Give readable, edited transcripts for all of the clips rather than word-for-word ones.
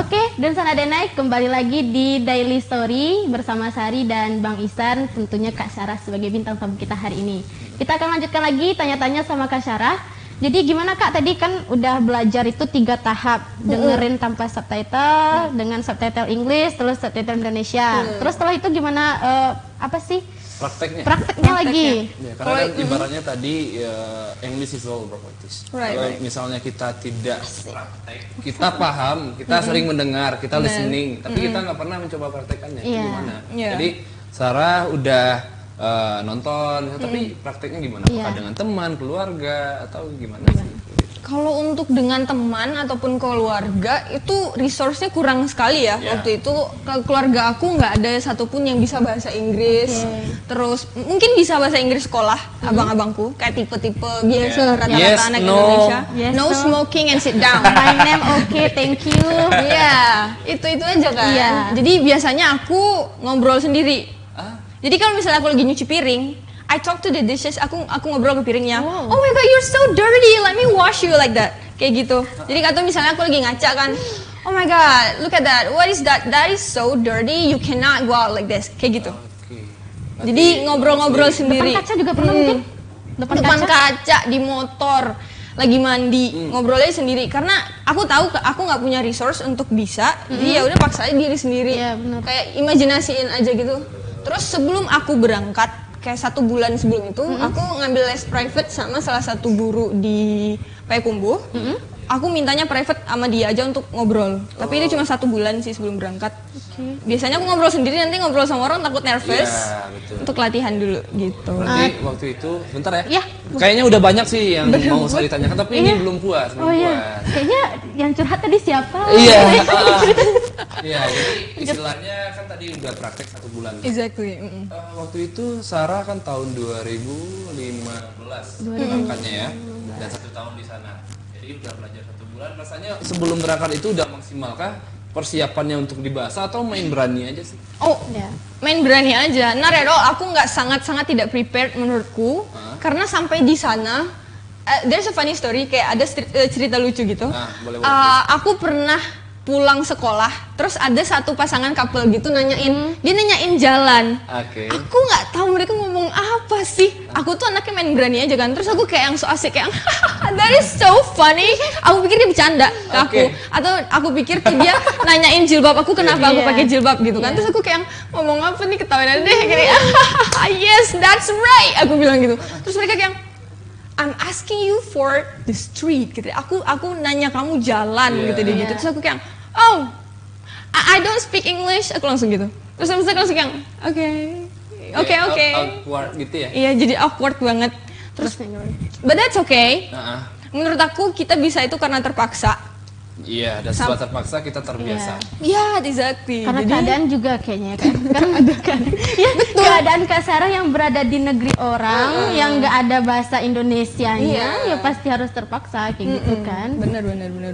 Oke, dan Sana Denai kembali lagi di Daily Story bersama Sari dan Bang Ihsan, tentunya Kak Syarah sebagai bintang tamu kita hari ini. Kita akan lanjutkan lagi tanya-tanya sama Kak Syarah. Jadi gimana Kak, tadi kan udah belajar itu 3 tahap, dengerin tanpa subtitle, dengan subtitle English, terus subtitle Indonesia. Terus setelah itu gimana, apa sih? Prakteknya lagi. Ya, karena kan ibaratnya tadi English is all about practice. Kalau misalnya kita tidak praktek, kita paham, kita sering mendengar, kita listening, tapi kita nggak pernah mencoba praktekannya. Gimana? Jadi Sarah udah nonton, tapi prakteknya gimana? Apakah dengan teman, keluarga, atau gimana sih? Kalau untuk dengan teman ataupun keluarga itu resource-nya kurang sekali ya. Waktu itu keluarga aku nggak ada satupun yang bisa bahasa Inggris. Terus mungkin bisa bahasa Inggris sekolah abang-abangku kayak tipe-tipe biasa rata-rata anak Indonesia. No smoking and sit down. My name okay, thank you. Iya, itu aja kan. Jadi biasanya aku ngobrol sendiri. Jadi kalau misalnya aku lagi nyuci piring, I talk to the dishes, aku ngobrol ke piringnya. Oh my god, you're so dirty, let me wash you, like that. Kayak gitu. Jadi atau misalnya aku lagi ngaca kan, oh my god, look at that, what is that? That is so dirty, you cannot go out like this. Kayak gitu. Jadi ngobrol-ngobrol sendiri. Depan kaca juga pernah mungkin? Depan kaca, di motor, lagi mandi, ngobrolnya sendiri. Karena aku tahu aku nggak punya resource untuk bisa, jadi ya udah paksa aja diri sendiri. Kayak imajinasiin aja gitu. Terus sebelum aku berangkat, kayak 1 bulan sebelum itu, aku ngambil les private sama salah satu guru di Payakumbuh. Aku mintanya private sama dia aja untuk ngobrol. Tapi ini cuma 1 bulan sih sebelum berangkat. Biasanya aku ngobrol sendiri, nanti ngobrol sama orang takut nervous. Untuk latihan dulu gitu. Berarti waktu itu, bentar ya. Kayaknya udah banyak sih yang mau saya ditanyakan, tapi ini belum puas. Kayaknya yang curhat tadi siapa? Iya, jadi istilahnya kan tadi udah praktek 1 bulan. Exactly. Waktu itu Sarah kan tahun 2015 berangkatnya ya, dan 1 tahun di sana. Jadi udah belajar 1 bulan. Rasanya sebelum berangkat itu udah maksimalkah persiapannya untuk di bahasa atau main berani aja sih? Main berani aja. Aku nggak sangat tidak prepared menurutku, karena sampai di sana, there's a funny story, kayak ada cerita lucu gitu. Boleh. Aku pernah pulang sekolah, terus ada satu pasangan couple gitu dia nanyain jalan. Aku nggak tahu mereka ngomong apa sih. Aku tuh anaknya main berani aja kan. Terus aku kayak yang so asik, kayak that is so funny. Aku pikir dia bercanda ke aku, atau aku pikir dia nanyain jilbab aku kenapa aku pakai jilbab gitu kan. Terus aku kayak ngomong apa nih, ketawain aja deh kayak yes that's right, aku bilang gitu. Terus mereka kayak I'm asking you for the street gitu. Aku nanya kamu jalan gitu gitu. Terus aku kayak I don't speak English, aku langsung gitu. Terus aku langsung kayak oke. Awkward gitu ya? Iya, jadi awkward banget. Terus but that's okay. Menurut aku kita bisa itu karena terpaksa. Iya, dan setelah terpaksa kita terbiasa. Iya, exactly. Karena keadaan juga kayaknya kan. Betul. Keadaan Kak Sarah yang berada di negeri orang yang nggak ada bahasa Indonesianya, ya pasti harus terpaksa kayak gitu kan. Bener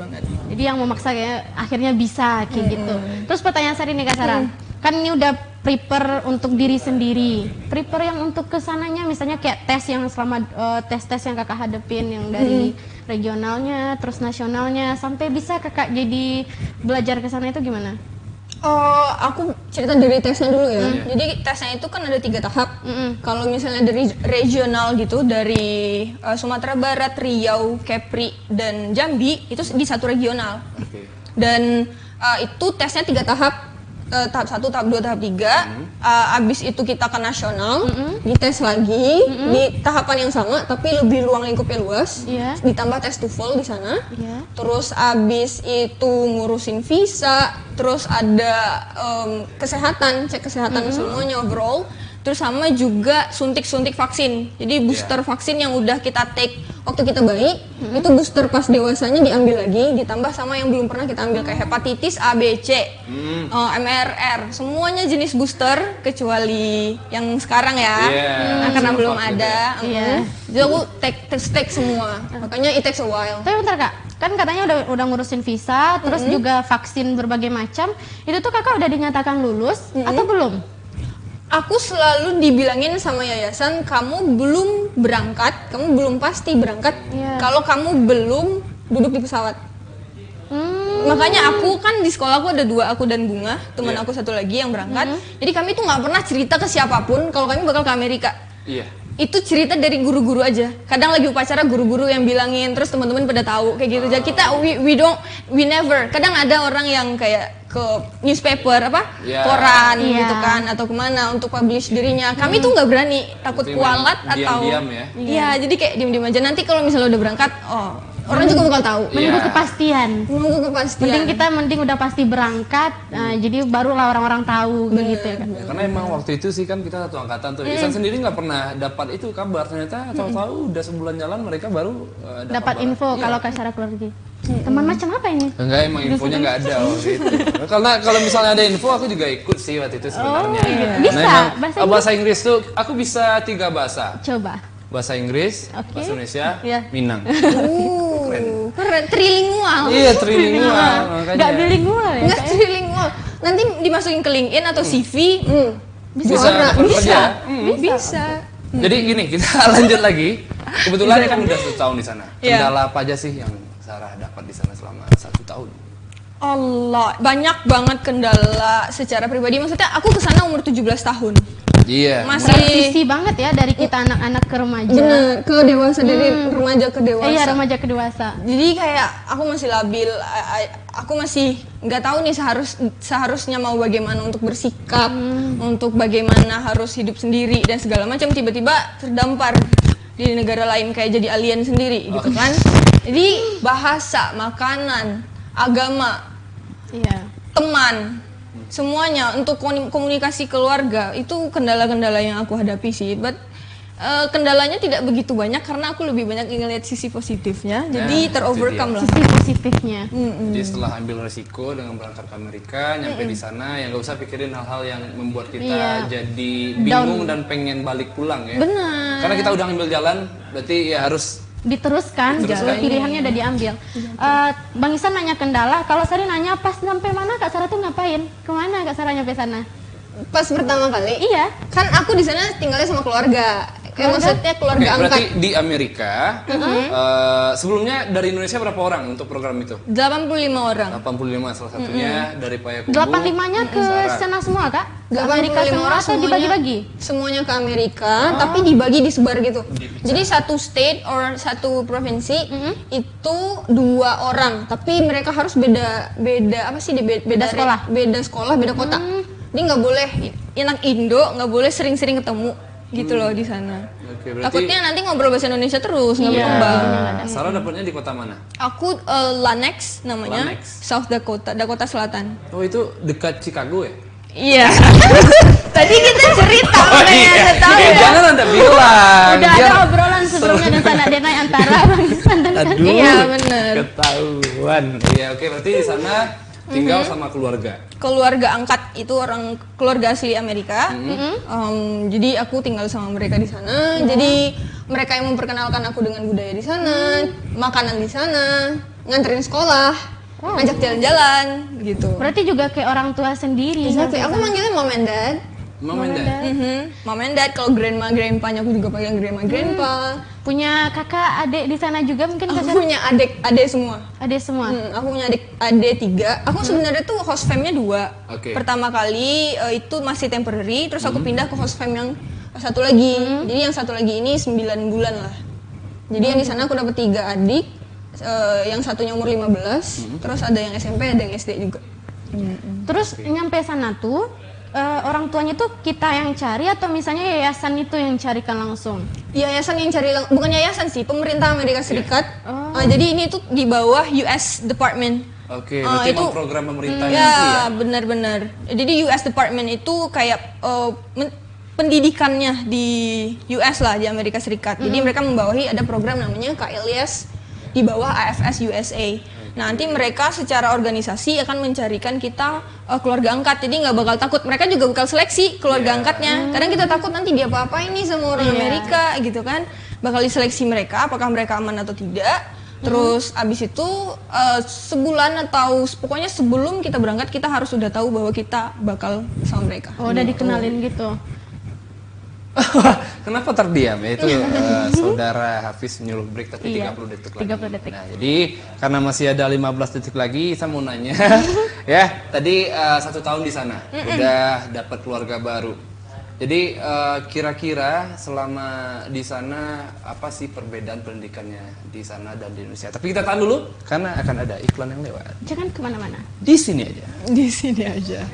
banget. Jadi yang memaksa kayak akhirnya bisa kayak gitu. Terus pertanyaan saya nih Kak Sarah, kan ini udah prepare untuk diri sendiri. Prepare yang untuk kesananya, misalnya kayak tes yang selama tes-tes yang kakak hadepin, yang dari regionalnya, terus nasionalnya, sampai bisa kakak jadi belajar ke sana itu gimana? Aku cerita dari tesnya dulu ya. Jadi tesnya itu kan ada 3 tahap. Kalau misalnya dari regional gitu, dari Sumatera Barat, Riau, Kepri, dan Jambi, itu di satu regional. Dan itu tesnya 3 tahap. Tahap 1, tahap 2, tahap 3. Abis itu kita ke nasional, dites lagi di tahapan yang sama, tapi lebih ruang lingkupnya luas. Ditambah tes TOEFL di sana. Terus abis itu ngurusin visa, terus ada kesehatan, cek kesehatan semuanya overall. Terus sama juga suntik-suntik vaksin. Jadi booster vaksin yang udah kita take waktu kita bayi, itu booster pas dewasanya diambil lagi, ditambah sama yang belum pernah kita ambil kayak hepatitis A, B, C, MRR. Semuanya jenis booster kecuali yang sekarang ya. Karena belum ada. Jadi aku take semua. Makanya it takes a while. Tapi bentar Kak, kan katanya udah ngurusin visa, terus juga vaksin berbagai macam. Itu tuh kakak udah dinyatakan lulus atau belum? Aku selalu dibilangin sama yayasan, kamu belum berangkat, kamu belum pasti berangkat kalau kamu belum duduk di pesawat. Makanya aku kan di sekolah aku ada 2, aku dan Bunga, teman aku satu lagi yang berangkat. Jadi kami tuh nggak pernah cerita ke siapapun kalau kami bakal ke Amerika. Iya. Itu cerita dari guru-guru aja. Kadang lagi upacara guru-guru yang bilangin, terus teman-teman pada tahu kayak gitu. Jadi kita we never. Kadang ada orang yang kayak ke newspaper koran gitu kan atau kemana untuk publish dirinya. Kami tuh nggak berani, takut kualat atau diam-diam ya. Iya, jadi kayak diam-diam aja. Nanti kalau misalnya udah berangkat, orang juga bakal tahu. Menunggu kepastian. Mending udah pasti berangkat, jadi barulah orang-orang tahu begitu ya kan. Karena emang waktu itu sih kan kita satu angkatan tuh. Isan sendiri nggak pernah dapat itu kabar, ternyata tahu-tahu udah sebulan jalan mereka baru dapat info kalau Kak Sarah keluar negeri. Teman macam apa ini? Enggak, emang infonya nggak ada waktu itu. Karena kalau misalnya ada info aku juga ikut sih waktu itu sebenarnya. Bisa, bahasa Inggris tuh aku bisa 3 bahasa. Coba. Bahasa Inggris, bahasa Indonesia, Minang. Keren, trilingual. Iya, trilingual. Nggak bilingual ya? Nggak trilingual. Nanti dimasukin ke LinkedIn atau CV, bisa. Bisa. Jadi gini, kita lanjut lagi. Kebetulan kan udah 1 tahun di sana. Kendala apa aja sih yang Sarah dapat di sana selama 1 tahun? Allah, banyak banget kendala secara pribadi. Maksudnya aku kesana umur 17 tahun. Iya. Transisi banget ya dari kita anak-anak ke remaja. Bener, ke dewasa, dari remaja ke dewasa. Iya, remaja ke dewasa. Jadi kayak aku masih labil, aku masih nggak tahu nih seharusnya mau bagaimana untuk bersikap, untuk bagaimana harus hidup sendiri dan segala macam. Tiba-tiba terdampar di negara lain kayak jadi alien sendiri gitu kan. Jadi bahasa, makanan, agama, teman, semuanya untuk komunikasi keluarga itu kendala-kendala yang aku hadapi sih. But kendalanya tidak begitu banyak karena aku lebih banyak ngelihat sisi positifnya. Jadi terovercome lah. Sisi positifnya. Jadi setelah ambil resiko dengan berangkat ke Amerika, nyampe di sana ya nggak usah pikirin hal-hal yang membuat kita jadi bingung dan pengen balik pulang ya. Benar. Karena kita udah ambil jalan, berarti ya harus diteruskan. Pilihannya udah diambil. Bang Isan nanya kendala, kalau Sari nanya pas sampai mana Kak Sarah tuh ngapain? Kemana Kak Sarah nyampe sana? Pas pertama kali? Iya. Kan aku di sana tinggalnya sama keluarga. Maksudnya keluarga angkat. Berarti di Amerika, sebelumnya dari Indonesia berapa orang untuk program itu? 85 orang. 85, salah satunya dari Payakumbuh. 85-nya ke sana semua Kak? Ke Amerika semua atau dibagi-bagi? Semuanya ke Amerika, tapi dibagi disebar gitu. Jadi satu state or satu provinsi itu 2 orang, tapi mereka harus beda sekolah, beda kota. Jadi nggak boleh anak Indo nggak boleh sering-sering ketemu gitu loh di sana. Oke, berarti takutnya nanti ngobrol bahasa Indonesia terus nggak berkembang. Sarah dapatnya di kota mana? Aku Lanex namanya, South Dakota, Dakota Selatan. Oh, itu dekat Chicago ya? Iya. Tadi kita cerita tahu ya. Jangan Anda bilang. Udah ada obrolan sebelumnya dan sana denai antara Bang Isan dan Kak. Iya, benar. Ketahuan. Iya, oke, berarti di sana tinggal sama keluarga. Keluarga angkat itu orang keluarga asli Amerika. Jadi aku tinggal sama mereka di sana. Jadi mereka yang memperkenalkan aku dengan budaya di sana, makanan di sana, nganterin sekolah, ngajak jalan-jalan gitu. Berarti juga kayak orang tua sendiri. Exactly. Aku manggilnya mom and dad. Mom and dad. Mom and dad. Kalau grandma, grandpanya aku juga panggil grandma, grandpa. Punya kakak, adik di sana juga mungkin? Aku punya adik semua. Adik semua? Aku punya adik 3. Aku sebenarnya tuh host fam-nya 2. Okay. Pertama kali itu masih temporary, terus aku pindah ke host fam yang satu lagi. Jadi yang satu lagi ini 9 bulan lah. Jadi yang di sana aku dapat 3 adik. Yang satunya umur 15, terus ada yang SMP, ada yang SD juga. Terus nyampe sana tuh orang tuanya tuh kita yang cari atau misalnya yayasan itu yang carikan langsung? Yayasan yang cari, bukan yayasan sih, pemerintah Amerika Serikat. Jadi ini tuh di bawah US Department. Oke, berarti itu program pemerintahnya ya? Benar-benar. Jadi US Department itu kayak pendidikannya di US lah, di Amerika Serikat. Jadi mereka membawahi ada program namanya KLIS di bawah AFS USA. Nanti mereka secara organisasi akan mencarikan kita keluarga angkat. Jadi nggak bakal takut. Mereka juga bakal seleksi keluarga angkatnya. Kadang kita takut nanti dia apa-apain nih sama orang Amerika gitu kan. Bakal diseleksi mereka, apakah mereka aman atau tidak. Terus abis itu sebulan atau pokoknya sebelum kita berangkat kita harus sudah tahu bahwa kita bakal sama mereka. Oh, udah dikenalin gitu. Kenapa terdiam? Ya itu saudara Hafiz menyuruh break tapi 30 detik lagi. 30 detik. Nah, jadi karena masih ada 15 detik lagi, saya mau nanya ya, tadi 1 tahun di sana, udah dapat keluarga baru. Jadi kira-kira selama di sana apa sih perbedaan pendidikannya di sana dan di Indonesia? Tapi kita tahan dulu karena akan ada iklan yang lewat. Jangan kemana-mana. Di sini aja. Di sini aja.